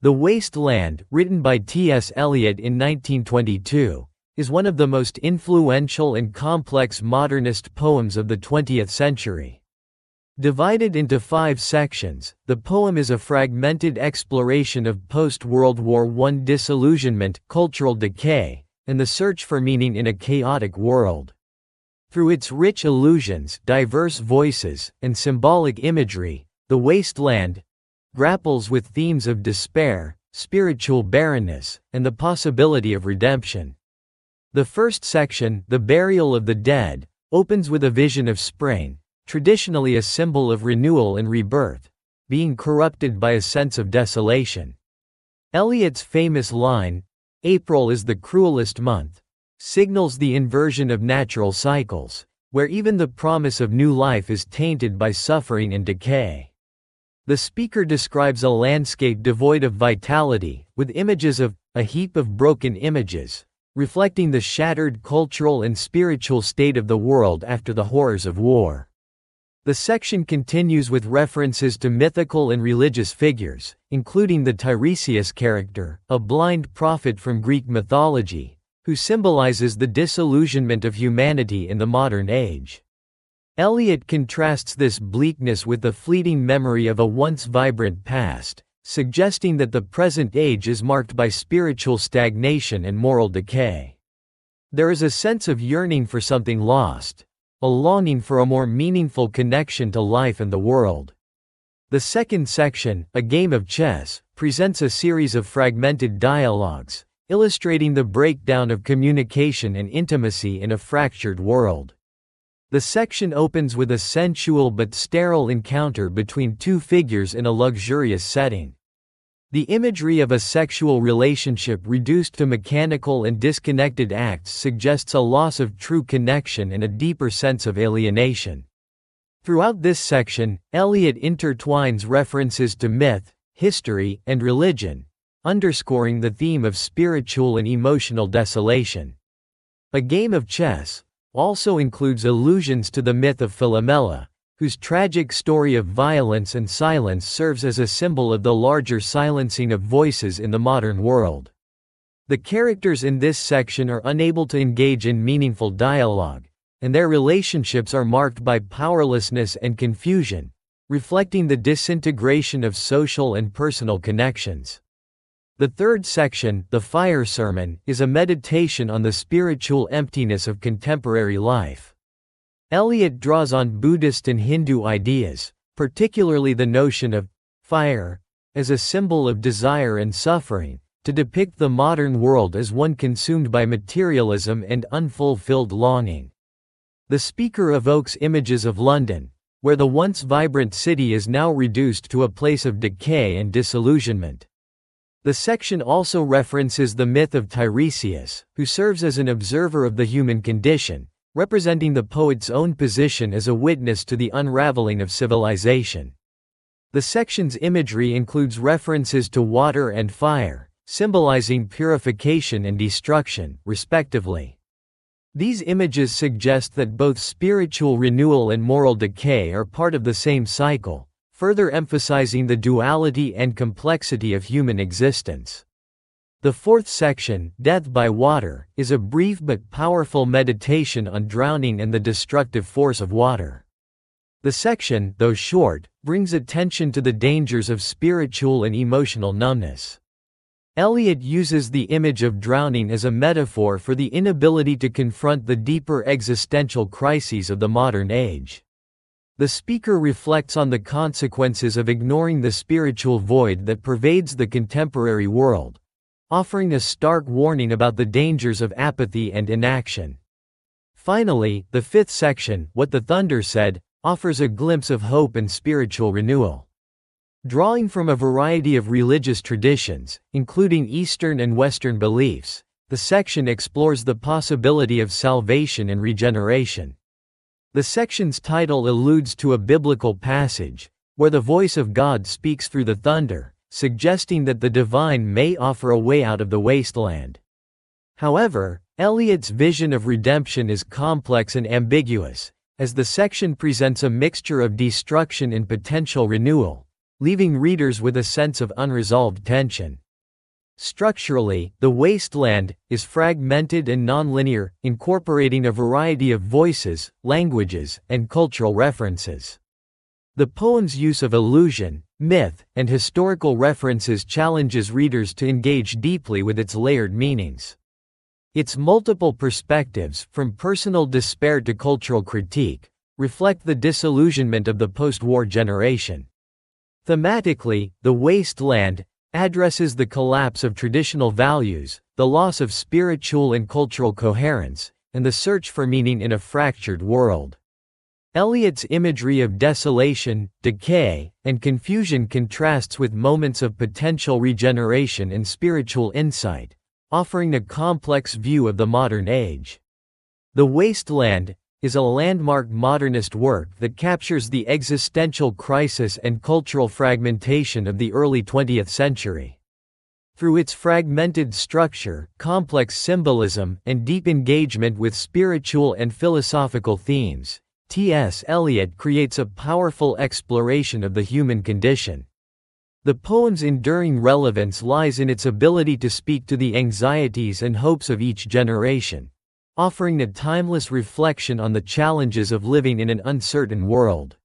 The Waste Land, written by T.S. Eliot in 1922, is one of the most influential and complex modernist poems of the 20th century. Divided into 5 sections, the poem is a fragmented exploration of post-World War I disillusionment, cultural decay, and the search for meaning in a chaotic world. Through its rich allusions, diverse voices, and symbolic imagery, The Waste Land grapples with themes of despair, spiritual barrenness, and the possibility of redemption. The first section, The Burial of the Dead, opens with a vision of spring, traditionally a symbol of renewal and rebirth, being corrupted by a sense of desolation. Eliot's famous line, "April is the cruelest month," signals the inversion of natural cycles, where even the promise of new life is tainted by suffering and decay. The speaker describes a landscape devoid of vitality, with images of a heap of broken images, reflecting the shattered cultural and spiritual state of the world after the horrors of war. The section continues with references to mythical and religious figures, including the Tiresias character, a blind prophet from Greek mythology, who symbolizes the disillusionment of humanity in the modern age. Eliot contrasts this bleakness with the fleeting memory of a once vibrant past, suggesting that the present age is marked by spiritual stagnation and moral decay. There is a sense of yearning for something lost, a longing for a more meaningful connection to life and the world. The second section, A Game of Chess, presents a series of fragmented dialogues, illustrating the breakdown of communication and intimacy in a fractured world. The section opens with a sensual but sterile encounter between two figures in a luxurious setting. The imagery of a sexual relationship reduced to mechanical and disconnected acts suggests a loss of true connection and a deeper sense of alienation. Throughout this section, Eliot intertwines references to myth, history, and religion, underscoring the theme of spiritual and emotional desolation. A Game of Chess also includes allusions to the myth of Philomela, whose tragic story of violence and silence serves as a symbol of the larger silencing of voices in the modern world. The characters in this section are unable to engage in meaningful dialogue, and their relationships are marked by powerlessness and confusion, reflecting the disintegration of social and personal connections. The third section, The Fire Sermon, is a meditation on the spiritual emptiness of contemporary life. Eliot draws on Buddhist and Hindu ideas, particularly the notion of fire as a symbol of desire and suffering, to depict the modern world as one consumed by materialism and unfulfilled longing. The speaker evokes images of London, where the once vibrant city is now reduced to a place of decay and disillusionment. The section also references the myth of Tiresias, who serves as an observer of the human condition, representing the poet's own position as a witness to the unraveling of civilization. The section's imagery includes references to water and fire, symbolizing purification and destruction, respectively. These images suggest that both spiritual renewal and moral decay are part of the same cycle, further emphasizing the duality and complexity of human existence. The fourth section, Death by Water, is a brief but powerful meditation on drowning and the destructive force of water. The section, though short, brings attention to the dangers of spiritual and emotional numbness. Eliot uses the image of drowning as a metaphor for the inability to confront the deeper existential crises of the modern age. The speaker reflects on the consequences of ignoring the spiritual void that pervades the contemporary world, offering a stark warning about the dangers of apathy and inaction. Finally, the fifth section, What the Thunder Said, offers a glimpse of hope and spiritual renewal. Drawing from a variety of religious traditions, including Eastern and Western beliefs, the section explores the possibility of salvation and regeneration. The section's title alludes to a biblical passage, where the voice of God speaks through the thunder, suggesting that the divine may offer a way out of the wasteland. However, Eliot's vision of redemption is complex and ambiguous, as the section presents a mixture of destruction and potential renewal, leaving readers with a sense of unresolved tension. Structurally, The Wasteland is fragmented and nonlinear, incorporating a variety of voices, languages, and cultural references. The poem's use of illusion, myth, and historical references challenges readers to engage deeply with its layered meanings. Its multiple perspectives, from personal despair to cultural critique, reflect the disillusionment of the post-war generation. Thematically, The Wasteland addresses the collapse of traditional values, the loss of spiritual and cultural coherence, and the search for meaning in a fractured world. Eliot's imagery of desolation, decay, and confusion contrasts with moments of potential regeneration and spiritual insight, offering a complex view of the modern age. The Wasteland is a landmark modernist work that captures the existential crisis and cultural fragmentation of the early 20th century. Through its fragmented structure, complex symbolism, and deep engagement with spiritual and philosophical themes, T.S. Eliot creates a powerful exploration of the human condition. The poem's enduring relevance lies in its ability to speak to the anxieties and hopes of each generation, offering a timeless reflection on the challenges of living in an uncertain world.